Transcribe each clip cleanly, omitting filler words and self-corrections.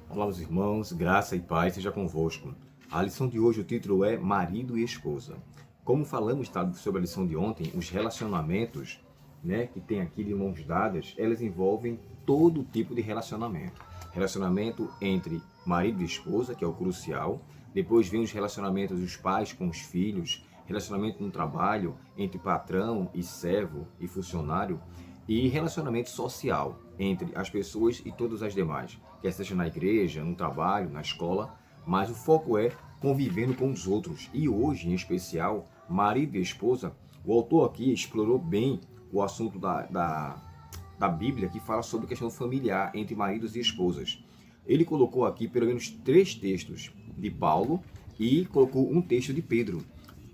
Olá, meus irmãos, graça e paz seja convosco. A lição de hoje, o título é Marido e Esposa. Como falamos sobre a lição de ontem, os relacionamentos, que tem aqui de mãos dadas, elas envolvem todo tipo de relacionamento. Relacionamento entre marido e esposa, que é o crucial. Depois vem os relacionamentos dos pais com os filhos, relacionamento no trabalho, entre patrão e servo e funcionário, e relacionamento social entre as pessoas e todas as demais, quer seja na igreja, no trabalho, na escola, mas o foco é convivendo com os outros. E hoje, em especial, marido e esposa, o autor aqui explorou bem o assunto da Bíblia, que fala sobre a questão familiar entre maridos e esposas. Ele colocou aqui pelo menos 3 textos de Paulo e colocou um texto de Pedro.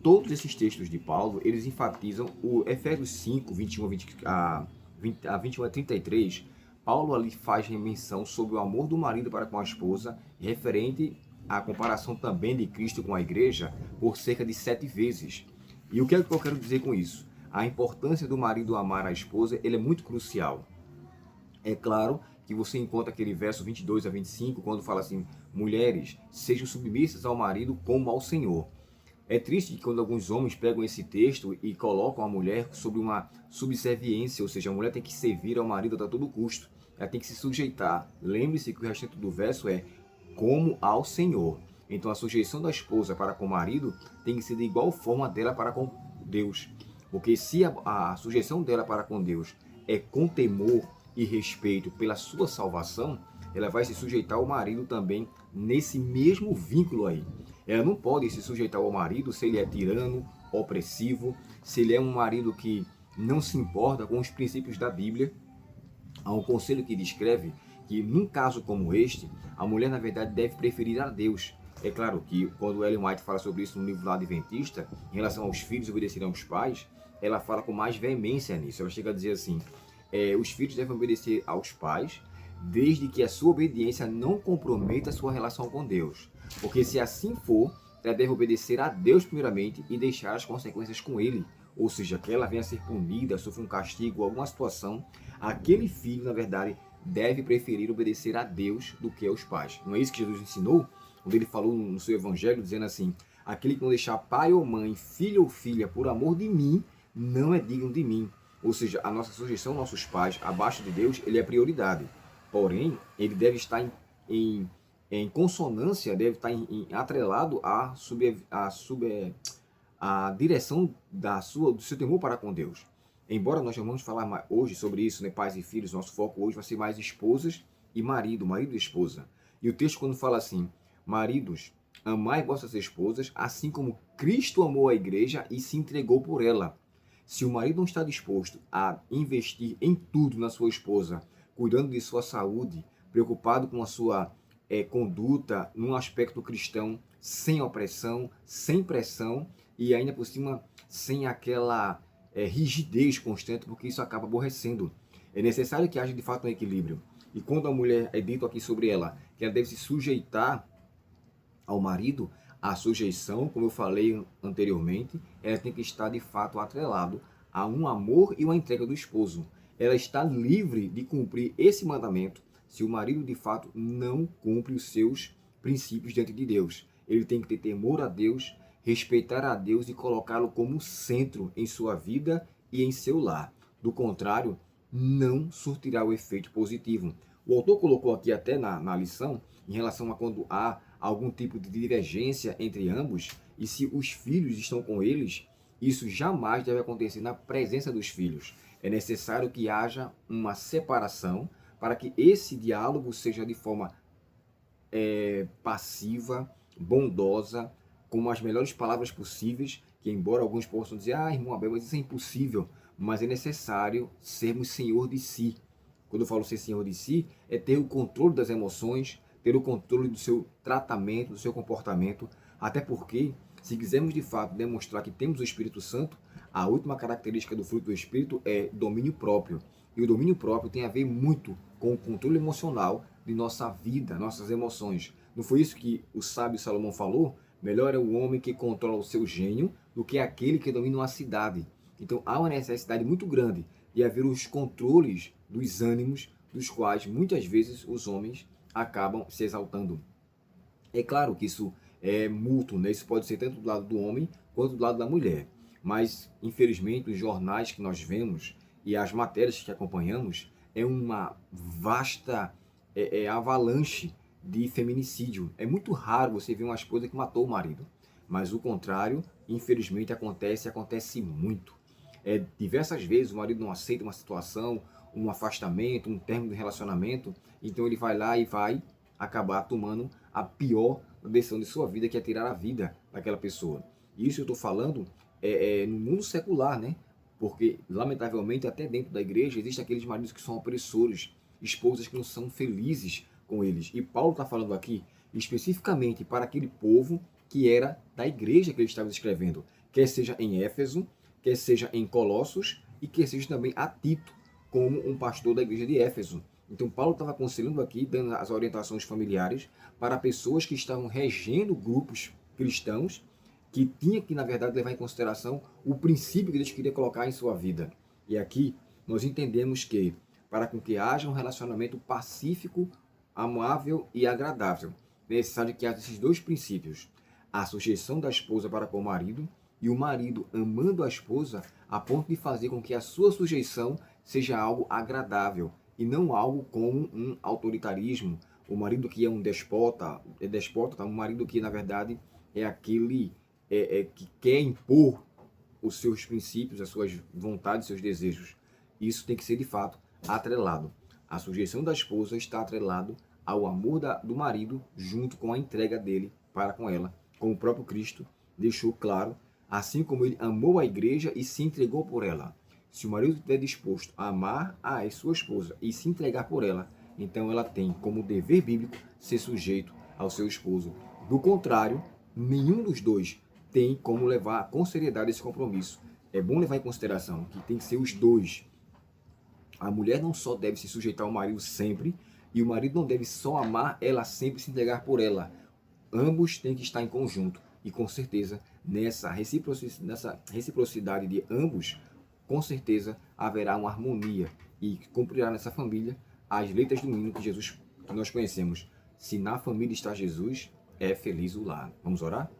Todos esses textos de Paulo, eles enfatizam o Efésios 5, 21 a 21 a 33, Paulo ali faz menção sobre o amor do marido para com a esposa, referente à comparação também de Cristo com a igreja, por cerca de 7 vezes. E o que é que eu quero dizer com isso? A importância do marido amar a esposa, ele é muito crucial. É claro que você encontra aquele verso 22 a 25, quando fala assim, mulheres, sejam submissas ao marido como ao Senhor. É triste que quando alguns homens pegam esse texto e colocam a mulher sobre uma subserviência, ou seja, a mulher tem que servir ao marido a todo custo. Ela tem que se sujeitar. Lembre-se que o restante do verso é como ao Senhor. Então a sujeição da esposa para com o marido tem que ser de igual forma dela para com Deus. Porque se a sujeição dela para com Deus é com temor e respeito pela sua salvação, ela vai se sujeitar ao marido também nesse mesmo vínculo aí. Ela não pode se sujeitar ao marido se ele é tirano, opressivo, se ele é um marido que não se importa com os princípios da Bíblia. Há um conselho que descreve que, num caso como este, a mulher, na verdade, deve preferir a Deus. É claro que, quando Ellen White fala sobre isso no livro lá Adventista, em relação aos filhos obedecerem aos pais, ela fala com mais veemência nisso. Ela chega a dizer assim, os filhos devem obedecer aos pais, desde que a sua obediência não comprometa a sua relação com Deus. Porque se assim for, ela deve obedecer a Deus primeiramente e deixar as consequências com Ele. Ou seja, que ela venha a ser punida, sofrer um castigo, alguma situação, aquele filho, na verdade, deve preferir obedecer a Deus do que aos pais. Não é isso que Jesus ensinou? Quando ele falou no seu evangelho, dizendo assim, aquele que não deixar pai ou mãe, filho ou filha, por amor de mim, não é digno de mim. Ou seja, a nossa sujeição aos nossos pais, abaixo de Deus, ele é prioridade. Porém, ele deve estar em consonância, deve estar atrelado à direção do seu temor para com Deus. Embora nós vamos falar hoje sobre isso, né, pais e filhos, nosso foco hoje vai ser mais esposas e marido e esposa. E o texto quando fala assim, maridos, amai vossas esposas, assim como Cristo amou a igreja e se entregou por ela. Se o marido não está disposto a investir em tudo na sua esposa, cuidando de sua saúde, preocupado com a sua conduta num aspecto cristão, sem opressão, sem pressão e ainda por cima sem aquela rigidez constante, porque isso acaba aborrecendo. É necessário que haja de fato um equilíbrio. E quando a mulher é dito aqui sobre ela, que ela deve se sujeitar ao marido, a sujeição, como eu falei anteriormente, ela tem que estar de fato atrelado a um amor e uma entrega do esposo. Ela está livre de cumprir esse mandamento se o marido de fato não cumpre os seus princípios diante de Deus. Ele tem que ter temor a Deus, respeitar a Deus e colocá-lo como centro em sua vida e em seu lar. Do contrário, não surtirá o efeito positivo. O autor colocou aqui até na lição, em relação a quando há algum tipo de divergência entre ambos, e se os filhos estão com eles, isso jamais deve acontecer na presença dos filhos. É necessário que haja uma separação para que esse diálogo seja de forma passiva, bondosa, com as melhores palavras possíveis, que embora alguns possam dizer, irmão Abel, mas isso é impossível, mas é necessário sermos senhor de si. Quando eu falo ser senhor de si, é ter o controle das emoções, ter o controle do seu tratamento, do seu comportamento, até porque, se quisermos de fato demonstrar que temos o Espírito Santo, a última característica do fruto do Espírito é domínio próprio. E o domínio próprio tem a ver muito com o controle emocional de nossa vida, nossas emoções. Não foi isso que o sábio Salomão falou? Melhor é o homem que controla o seu gênio do que aquele que domina uma cidade. Então há uma necessidade muito grande de haver os controles dos ânimos, dos quais muitas vezes os homens acabam se exaltando. É claro que isso é mútuo, né? Isso pode ser tanto do lado do homem quanto do lado da mulher. Mas, infelizmente, os jornais que nós vemos e as matérias que acompanhamos é uma vasta avalanche de feminicídio. É muito raro você ver uma esposa que matou o marido. Mas o contrário, infelizmente, acontece muito. Diversas vezes o marido não aceita uma situação, um afastamento, um término de relacionamento, então ele vai lá e vai acabar tomando a pior decisão de sua vida, que é tirar a vida daquela pessoa. Isso eu estou falando no mundo secular, né? Porque, lamentavelmente, até dentro da igreja, existem aqueles maridos que são opressores, esposas que não são felizes com eles. E Paulo está falando aqui especificamente para aquele povo que era da igreja que ele estava escrevendo, quer seja em Éfeso, quer seja em Colossos e quer seja também a Tito, como um pastor da igreja de Éfeso. Então Paulo estava aconselhando aqui, dando as orientações familiares para pessoas que estavam regendo grupos cristãos, que tinha que, na verdade, levar em consideração o princípio que Deus queria colocar em sua vida. E aqui nós entendemos que, para com que haja um relacionamento pacífico, amável e agradável, é necessário que haja esses dois princípios: a sujeição da esposa para com o marido, e o marido amando a esposa a ponto de fazer com que a sua sujeição seja algo agradável e não algo como um autoritarismo. O marido que é um despota, tá? Um marido que na verdade é aquele que quer impor os seus princípios, as suas vontades, seus desejos. Isso tem que ser de fato atrelado. A sujeição da esposa está atrelado ao amor do marido junto com a entrega dele para com ela, como o próprio Cristo deixou claro, assim como ele amou a igreja e se entregou por ela. Se o marido estiver disposto a amar a sua esposa e se entregar por ela, então ela tem como dever bíblico ser sujeito ao seu esposo. Do contrário, nenhum dos dois tem como levar com seriedade esse compromisso. É bom levar em consideração que tem que ser os dois. A mulher não só deve se sujeitar ao marido sempre, e o marido não deve só amar ela sempre e se entregar por ela. Ambos têm que estar em conjunto. E com certeza, nessa reciprocidade de ambos, com certeza haverá uma harmonia e cumprirá nessa família as letras do hino que nós conhecemos. Se na família está Jesus, é feliz o lar. Vamos orar?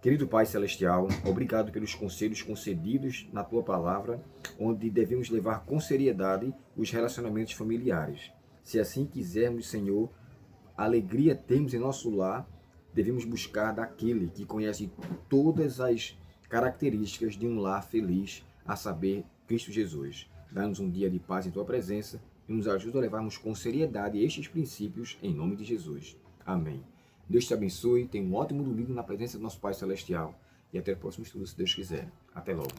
Querido Pai Celestial, obrigado pelos conselhos concedidos na Tua Palavra, onde devemos levar com seriedade os relacionamentos familiares. Se assim quisermos, Senhor, alegria temos em nosso lar, devemos buscar daquele que conhece todas as características de um lar feliz, a saber, Cristo Jesus. Dá-nos um dia de paz em Tua presença e nos ajuda a levarmos com seriedade estes princípios em nome de Jesus. Amém. Deus te abençoe, tenha um ótimo domingo na presença do nosso Pai Celestial e até o próximo estudo, se Deus quiser. Até logo.